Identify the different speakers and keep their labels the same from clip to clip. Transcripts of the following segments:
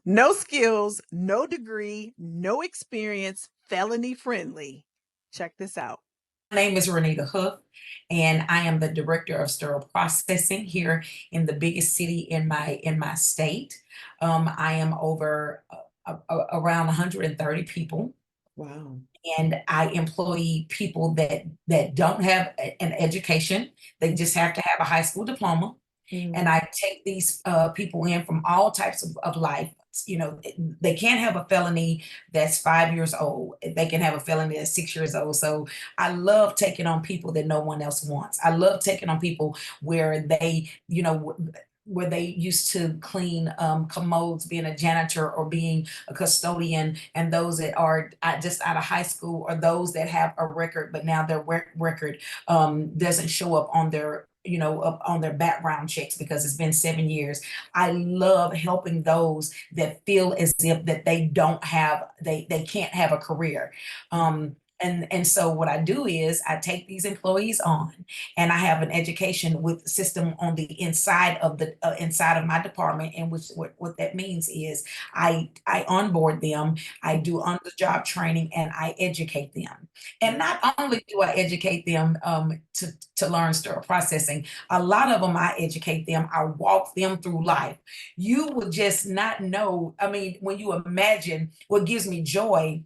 Speaker 1: No skills, no degree, no experience, felony friendly. Check this out.
Speaker 2: My name is Renita Huff, and I am the director of sterile processing here in the biggest city in my state. I am over around 130 people,
Speaker 1: Wow.
Speaker 2: and I employ people that don't have an education. They just have to have a high school diploma, and
Speaker 1: Mm-hmm.
Speaker 2: I take these people in from all types of life. You know, they can't have a felony that's 5 years old. They can have a felony that's 6 years old. So I love taking on people that no one else wants. I love taking on people where where they used to clean commodes, being a janitor or being a custodian, and those that are just out of high school, or those that have a record, but now their record doesn't show up on their up on their background checks because it's been 7 years. I love helping those that feel as if that they can't have a career. And so what I do is I take these employees on, and I have an education with system on the inside of the inside of my department. And which what that means is I onboard them, I do on the job training, and I educate them. And not only do I educate them to learn sterile processing, a lot of them I educate them, I walk them through life. You would just not know. I mean, when you imagine what gives me joy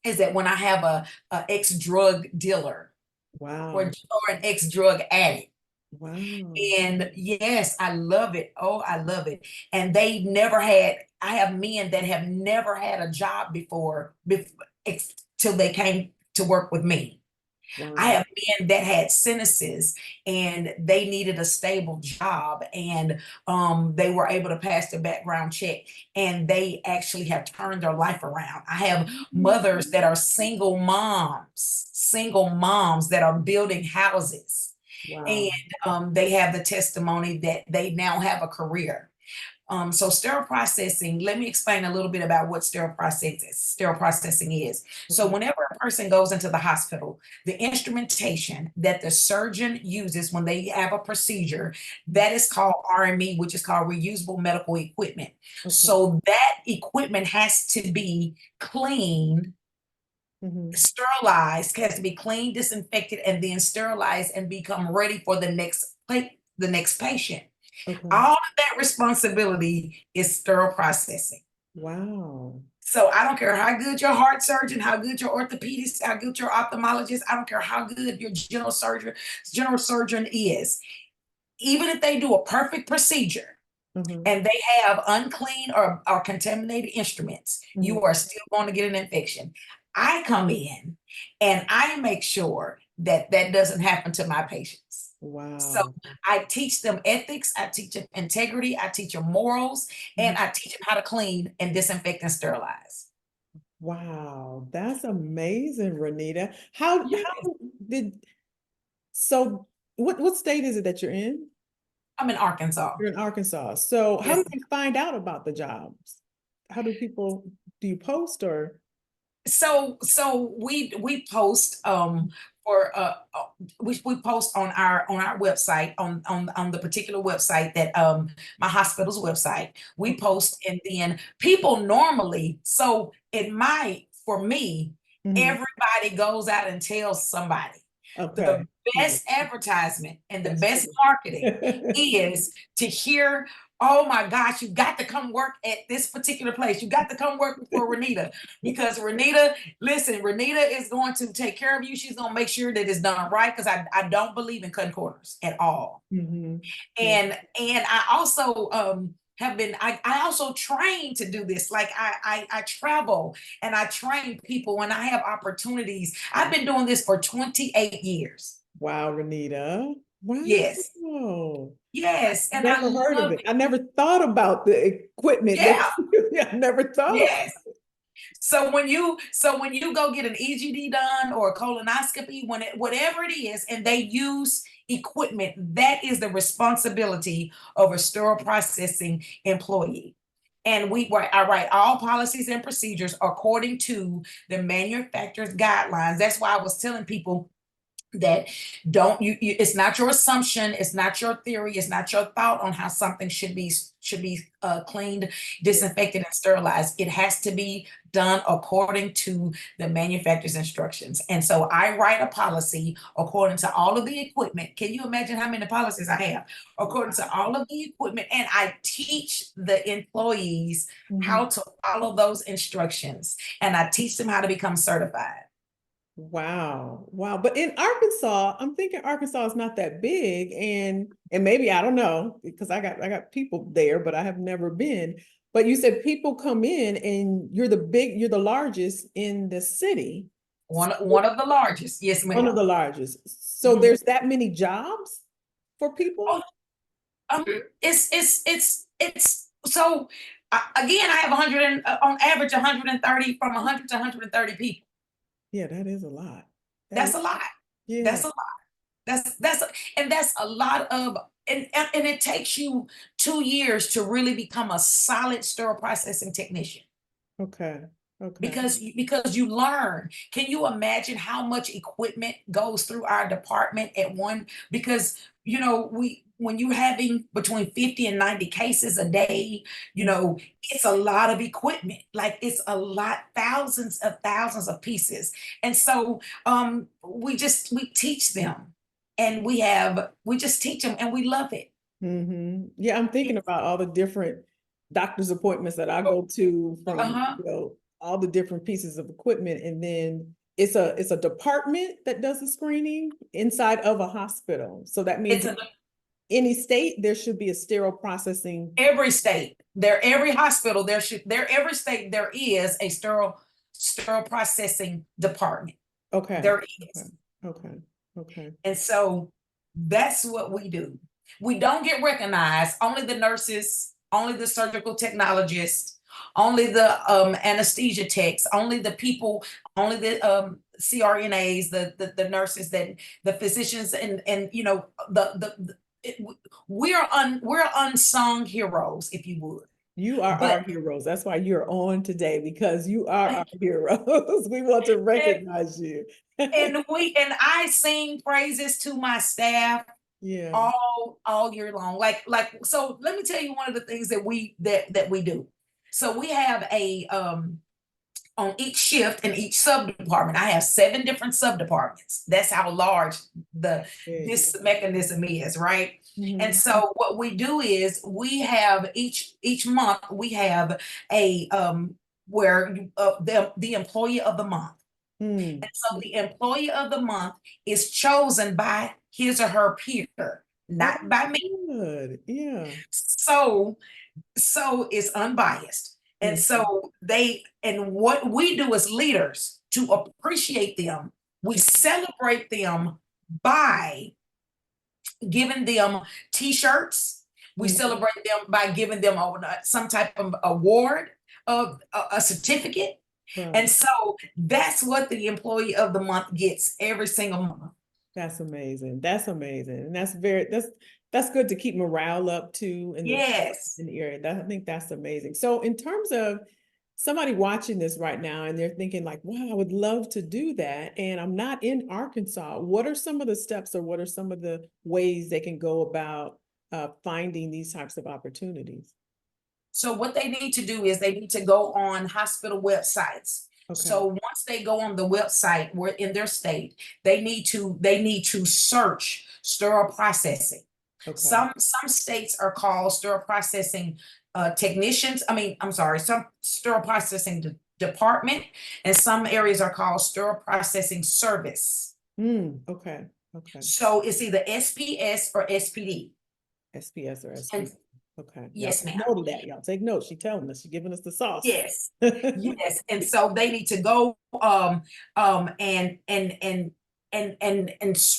Speaker 2: is that when I have a ex drug dealer or
Speaker 1: Wow.
Speaker 2: or an ex drug addict.
Speaker 1: Wow.
Speaker 2: And yes, I love it. Oh, I love it. And they never had, I have men that have never had a job before till they came to work with me. I
Speaker 1: Wow.
Speaker 2: have men that had sentences and they needed a stable job, and they were able to pass the background check, and they actually have turned their life around. I have mothers that are single moms that are building houses, and
Speaker 1: Wow.
Speaker 2: they have the testimony that they now have a career. So sterile processing, let me explain a little bit about what sterile processing is. So
Speaker 1: Okay.
Speaker 2: whenever a person goes into the hospital, the instrumentation that the surgeon uses when they have a procedure, that is called RME, which is called reusable medical equipment.
Speaker 1: Okay.
Speaker 2: So that equipment has to be cleaned,
Speaker 1: Mm-hmm.
Speaker 2: sterilized, has to be cleaned, disinfected, and then sterilized and become ready for the next patient.
Speaker 1: Okay.
Speaker 2: All of that responsibility is sterile processing.
Speaker 1: Wow.
Speaker 2: So I don't care how good your heart surgeon, how good your orthopedist, how good your ophthalmologist, I don't care how good your general surgeon is. Even if they do a perfect procedure
Speaker 1: Mm-hmm.
Speaker 2: and they have unclean or contaminated instruments,
Speaker 1: Mm-hmm.
Speaker 2: you are still going to get an infection. I come in and I make sure that that doesn't happen to my patients. So
Speaker 1: Wow.
Speaker 2: I teach them ethics, I teach them integrity, I teach them morals,
Speaker 1: Mhm.
Speaker 2: and I teach them how to clean and disinfect and sterilize.
Speaker 1: Wow. That's amazing, Renita.
Speaker 2: Yes.
Speaker 1: How did so what state is it that you're in?
Speaker 2: I'm in Arkansas.
Speaker 1: You're in Arkansas. So how
Speaker 2: Yes.
Speaker 1: do you find out about the jobs? How do people do you post or
Speaker 2: So we post for we post on our website, on the particular website that my hospital's website. We post, and then people normally, so it might, for me,
Speaker 1: Mhm.
Speaker 2: everybody goes out and tells somebody. The
Speaker 1: Okay. Yeah.
Speaker 2: best advertisement and the
Speaker 1: That's
Speaker 2: best
Speaker 1: true.
Speaker 2: marketing is to hear, oh my gosh, you got to come work at this particular place. You got to come work for Renita, because Renita, listen, Renita is going to take care of you. She's going to make sure that it's done right, because I don't believe in cutting corners at all.
Speaker 1: Mhm. Yeah.
Speaker 2: And I also have been, I also train to do this. Like I travel and I train people when I have opportunities. I've been doing this for 28 years.
Speaker 1: Wow, Renita.
Speaker 2: Yes.
Speaker 1: Wow.
Speaker 2: Yes. And I
Speaker 1: Never heard of
Speaker 2: love
Speaker 1: it.
Speaker 2: it.
Speaker 1: I never thought about the equipment that
Speaker 2: Yeah.
Speaker 1: I never thought about.
Speaker 2: Yes. So when you go get an EGD done or a colonoscopy, whatever it is, and they use equipment, that is the responsibility of a sterile processing employee. And I write all policies and procedures according to the manufacturer's guidelines. That's why I was telling people that don't it's not your assumption, it's not your theory, it's not your thought on how something should be cleaned, disinfected, and sterilized. It has to be done according to the manufacturer's instructions. And so I write a policy according to all of the equipment. Can you imagine how many policies I have? According to all of the equipment, and I teach the employees how to follow those instructions, and I teach them how to become certified.
Speaker 1: Wow. Wow. But in Arkansas, I'm thinking Arkansas is not that big, and maybe I don't know, because I got people there, but I have never been. But you said people come in and you're the largest in the city.
Speaker 2: One of the largest. Yes,
Speaker 1: One of
Speaker 2: ma'am.
Speaker 1: the largest. So there's that many jobs for people?
Speaker 2: Oh, it's so again, I have 100 and on average 130, from 100 to 130 people.
Speaker 1: Yeah, that is a lot.
Speaker 2: That's a lot.
Speaker 1: Yeah.
Speaker 2: That's a lot. That's a lot of, and it takes you 2 years to really become a solid sterile processing technician.
Speaker 1: Okay. Okay.
Speaker 2: Because you learn. Can you imagine how much equipment goes through our department at one? Because when you're having between 50 and 90 cases a day, it's a lot of equipment. Like, it's a lot, thousands of pieces. And so we teach them, and we just teach them, and we love it.
Speaker 1: Yeah, I'm thinking about all the different doctor's appointments that I go to from all the different pieces of equipment, and then it's a department that does the screening inside of a hospital. So that means any state there should be a sterile processing.
Speaker 2: Every state, every hospital, every state there is a sterile processing department.
Speaker 1: Okay.
Speaker 2: There is.
Speaker 1: Okay.
Speaker 2: And so that's what we do. We don't get recognized. Only the nurses, only the surgical technologists, only the anesthesia techs, only the people, only the CRNAs, the nurses, that the physicians, and we're unsung heroes, if you would.
Speaker 1: You are our heroes. That's why you're on today, because you are our heroes. We want to recognize you.
Speaker 2: and I sing praises to my staff all year long. So let me tell you one of the things that we do. So we have a on each shift in each sub department. I have 7 different sub departments. That's how large this mechanism is, right? And so what we do is we have each month we have a where the employee of the month. And so the employee of the month is chosen by his or her peer, not by me.
Speaker 1: Good. Yeah.
Speaker 2: So it's unbiased. And so what we do as leaders to appreciate them, we celebrate them by giving them t-shirts. We celebrate them by giving them some type of award, of a certificate. And so that's what the employee of the month gets every single month.
Speaker 1: That's amazing. That's amazing. And that's good to keep morale up too in the area. I think that's amazing. So in terms of somebody watching this right now and they're thinking like, wow, I would love to do that, and I'm not in Arkansas, what are some of the steps, or what are some of the ways they can go about finding these types of opportunities?
Speaker 2: So what they need to do is they need to go on hospital websites. So once they go on the website, where in their state, they need to search sterile processing. Some states are called sterile processing technicians. Some sterile processing department, and some areas are called sterile processing service.
Speaker 1: Okay.
Speaker 2: So it's either SPS or SPD.
Speaker 1: SPS or SPD. Okay.
Speaker 2: Yes, ma'am.
Speaker 1: Note of that, y'all. Take notes. She's telling us. She's giving us the sauce.
Speaker 2: Yes. Yes. And so they need to go and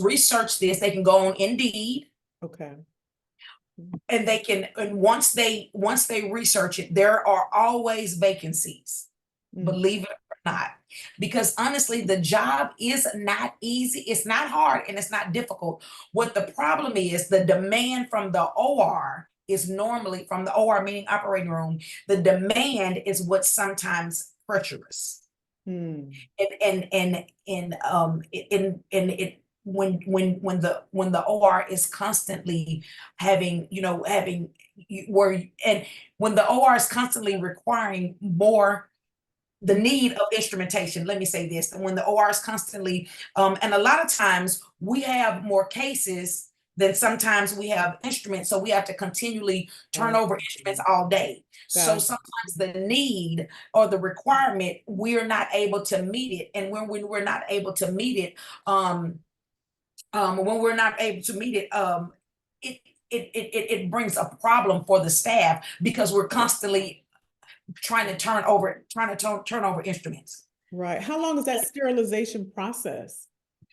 Speaker 2: research this. They can go on Indeed.
Speaker 1: Okay.
Speaker 2: And they can, and once they research it, there are always vacancies. Believe it or not. Because honestly, the job is not easy. It's not hard, and it's not difficult. What the problem is, the demand from the OR is normally, from the OR meaning operating room, the demand is what's sometimes treacherous. And when the OR is constantly having, and when the OR is constantly requiring more, the need of instrumentation, let me say this, when the OR is constantly, and a lot of times we have more cases than sometimes we have instruments, so we have to continually turn over instruments all day. So sometimes the need or the requirement, we're not able to meet it. And when we're not able to meet it, it brings a problem for the staff, because we're constantly trying to turn over instruments.
Speaker 1: Right. How long is that sterilization process?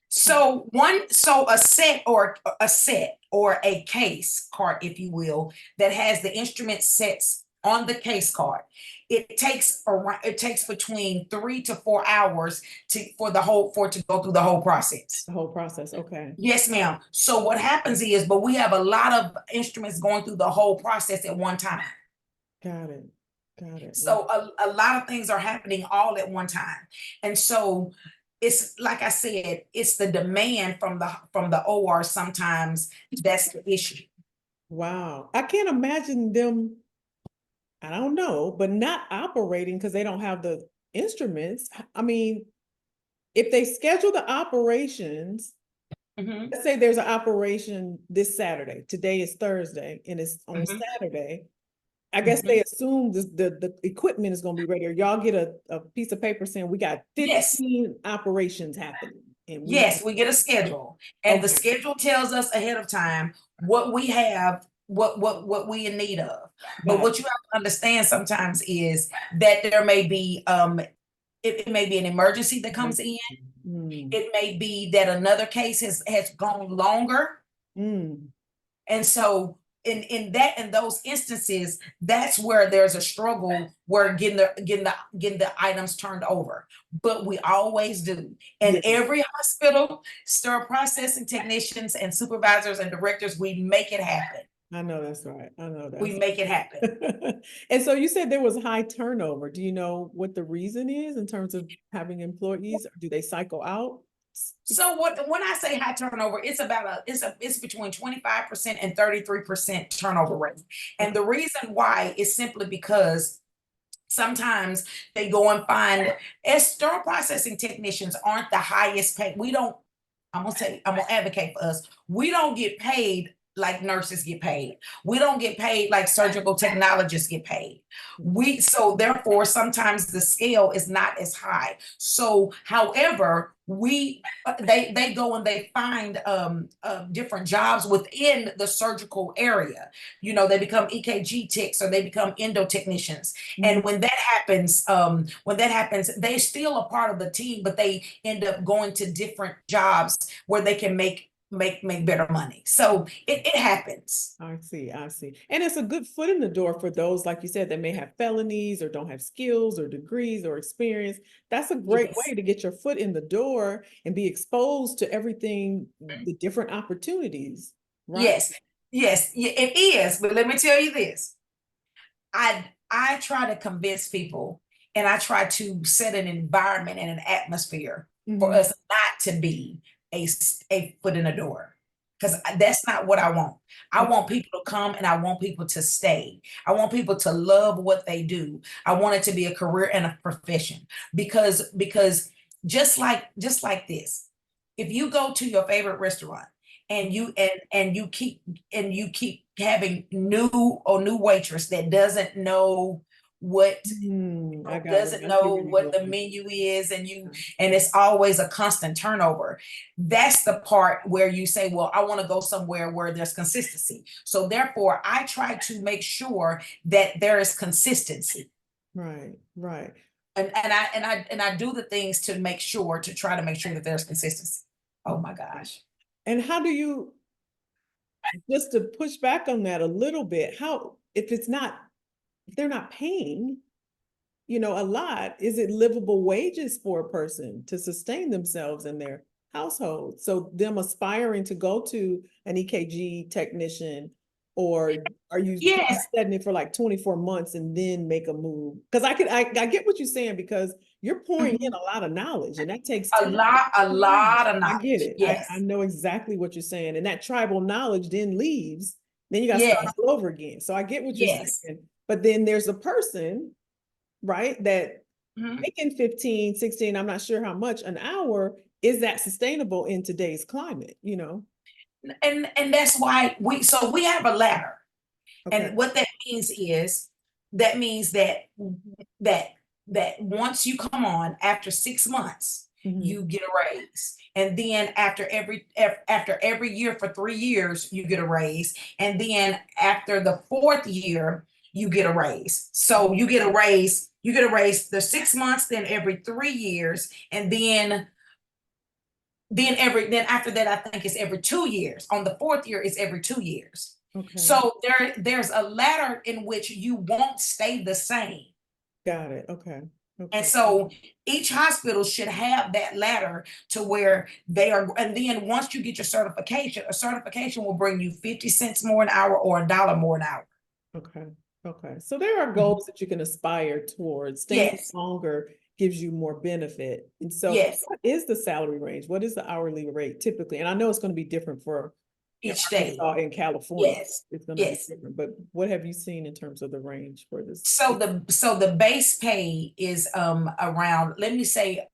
Speaker 2: So a set or a case card, if you will, that has the instrument sets on the case card, it takes between 3 to 4 hours for it to go through the whole process.
Speaker 1: The whole process, okay.
Speaker 2: Yes, ma'am. So what happens is, but we have a lot of instruments going through the whole process at one time.
Speaker 1: Got it. Got it.
Speaker 2: So a lot of things are happening all at one time. And so it's like I said, it's the demand from the OR sometimes that's the issue.
Speaker 1: Wow. I can't imagine them, I don't know, but not operating because they don't have the instruments. I mean, if they schedule the operations, let's say there's an operation this Saturday, today is Thursday, and it's on Saturday. I guess they assume the equipment is going to be ready, or y'all get a piece of paper saying we got 15 operations happening. And
Speaker 2: we get a schedule, and the schedule tells us ahead of time what we have, what we in need of. But what you have to understand sometimes is that there may be it may be an emergency that comes in. It may be that another case has gone longer. And so in those instances, that's where there's a struggle where getting the items turned over. But we always do. And every hospital, sterile processing technicians and supervisors and directors, we make it happen.
Speaker 1: I know that's right. I know that.
Speaker 2: We make it happen.
Speaker 1: And so you said there was high turnover. Do you know what the reason is in terms of having employees? Do they cycle out?
Speaker 2: So when I say high turnover, it's between 25% and 33% turnover rate. And the reason why is simply because sometimes they go and find, as sterile processing technicians aren't the highest paid. I'm gonna advocate for us. We don't get paid like nurses get paid. We don't get paid like surgical technologists get paid. So therefore, sometimes the scale is not as high. So, however, they go and they find different jobs within the surgical area. They become EKG techs, or they become endo technicians. And when that happens, they're still a part of the team, but they end up going to different jobs where they can make better money. So it happens.
Speaker 1: I see. And it's a good foot in the door for those, like you said, that may have felonies or don't have skills or degrees or experience. That's a great way to get your foot in the door and be exposed to everything, the different opportunities. Right?
Speaker 2: Yes, it is. But let me tell you this. I try to convince people, and I try to set an environment and an atmosphere for us not to be a foot in the door, because that's not what I want. I want people to come, and I want people to stay. I want people to love what they do. I want it to be a career and a profession, because just like this, if you go to your favorite restaurant and you keep having new waitress that doesn't know what the menu is, and it's always a constant turnover. That's the part where you say, well, I want to go somewhere where there's consistency. So therefore, I try to make sure that there is consistency.
Speaker 1: Right.
Speaker 2: And I do the things to try to make sure that there's consistency. Oh my gosh.
Speaker 1: And how do you, just to push back on that a little bit, if they're not paying, a lot, is it livable wages for a person to sustain themselves and their household? So them aspiring to go to an EKG technician, Or are you setting it for like 24 months and then make a move? Because I get what you're saying, because you're pouring in a lot of knowledge, and that takes time.
Speaker 2: A lot of knowledge.
Speaker 1: I get it.
Speaker 2: Yes.
Speaker 1: I know exactly what you're saying. And that tribal knowledge then leaves. Then you got to start all over again. So I get what you're saying. But then there's a person, right, that making 15, 16, I'm not sure how much an hour, is that sustainable in today's climate, you know?
Speaker 2: And that's why we have a ladder. Okay. And what that means is that once you come on after 6 months, you get a raise. And then after every year for 3 years, you get a raise. And then after the 4th year, you get a raise. So you get a raise the 6 months, then every 3 years, and then after that, I think it's every 2 years. On the 4th year, it's every 2 years. Okay. So there's a ladder in which you won't stay the same.
Speaker 1: Got it. Okay. Okay.
Speaker 2: And so each hospital should have that ladder to where they are. And then once you get your certification, a certification will bring you 50 cents more an hour or $1 more an hour.
Speaker 1: Okay. Okay. So there are goals that you can aspire towards. Staying longer gives you more benefit. And so what is the salary range? What is the hourly rate typically? And I know it's going to be different for
Speaker 2: each state.
Speaker 1: In California, it's going to be different. But what have you seen in terms of the range for this?
Speaker 2: So the base pay is around, let me say,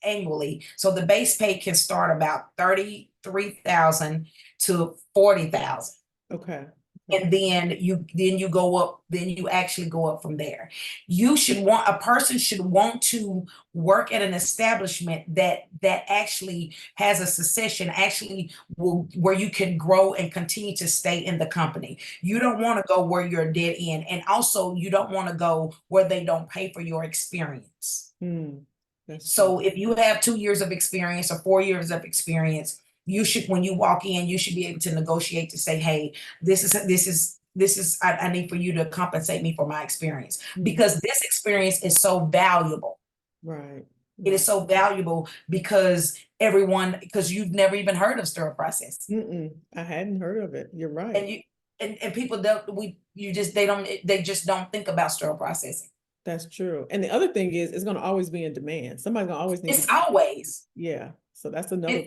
Speaker 2: annually. So the base pay can start about 33,000 to 40,000.
Speaker 1: Okay.
Speaker 2: And then you go up, then you actually go up from there. A person should want to work at an establishment that actually has a succession, where you can grow and continue to stay in the company. You don't want to go where you're a dead end. And also you don't want to go where they don't pay for your experience. So if you have 2 years of experience or 4 years of experience, you should, when you walk in, you should be able to negotiate to say, hey, this is I need for you to compensate me for my experience, because this experience is so valuable.
Speaker 1: Right.
Speaker 2: It is so valuable because you've never even heard of sterile processing.
Speaker 1: I hadn't heard of it. You're right.
Speaker 2: And people they just don't think about sterile processing.
Speaker 1: That's true. And the other thing is, it's going to always be in demand. Somebody's going to always need.
Speaker 2: It's always.
Speaker 1: Yeah. So that's another.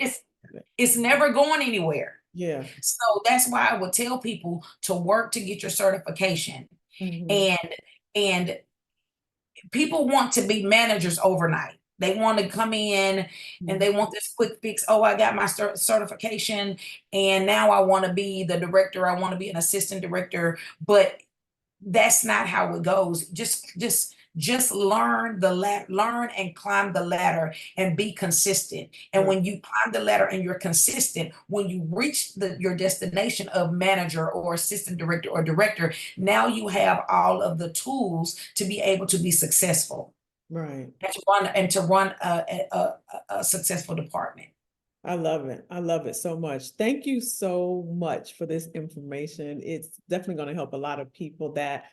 Speaker 2: It's never going anywhere.
Speaker 1: Yeah.
Speaker 2: So that's why I would tell people to work to get your certification. And people want to be managers overnight. They want to come in and they want this quick fix. Oh, I got my certification and now I want to be the director. I want to be an assistant director, but that's not how it goes. Just learn and climb the ladder and be consistent. And when you climb the ladder and you're consistent, when you reach your destination of manager or assistant director or director, now you have all of the tools to be able to be successful.
Speaker 1: Right.
Speaker 2: And to run a successful department.
Speaker 1: I love it. I love it so much. Thank you so much for this information. It's definitely going to help a lot of people that,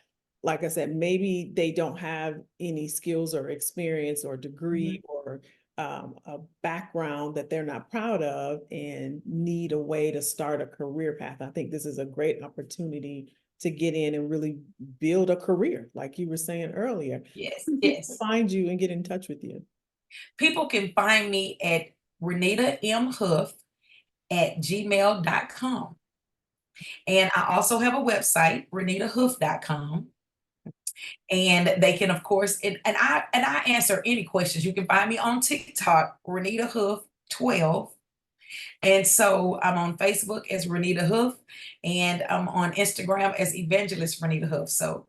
Speaker 1: like I said, maybe they don't have any skills or experience or degree or a background that they're not proud of and need a way to start a career path. I think this is a great opportunity to get in and really build a career, like you were saying earlier.
Speaker 2: Yes.
Speaker 1: Find you and get in touch with you.
Speaker 2: People can find me at renitaMHoof@gmail.com. And I also have a website, renitahoof.com. And they can, of course, and I answer any questions. You can find me on TikTok, RenitaHoof12. And so I'm on Facebook as Renita Hoof, and I'm on Instagram as Evangelist Renita Hoof. So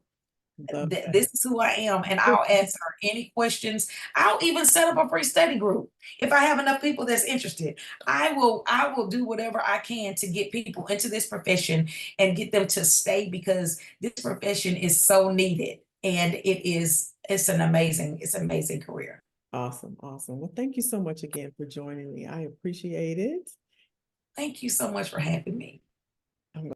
Speaker 2: this is who I am, and I'll answer any questions. I'll even set up a free study group if I have enough people that's interested. I will do whatever I can to get people into this profession and get them to stay, because this profession is so needed, and it's an amazing career.
Speaker 1: Awesome. Well, thank you so much again for joining me. I appreciate it.
Speaker 2: Thank you so much for having me.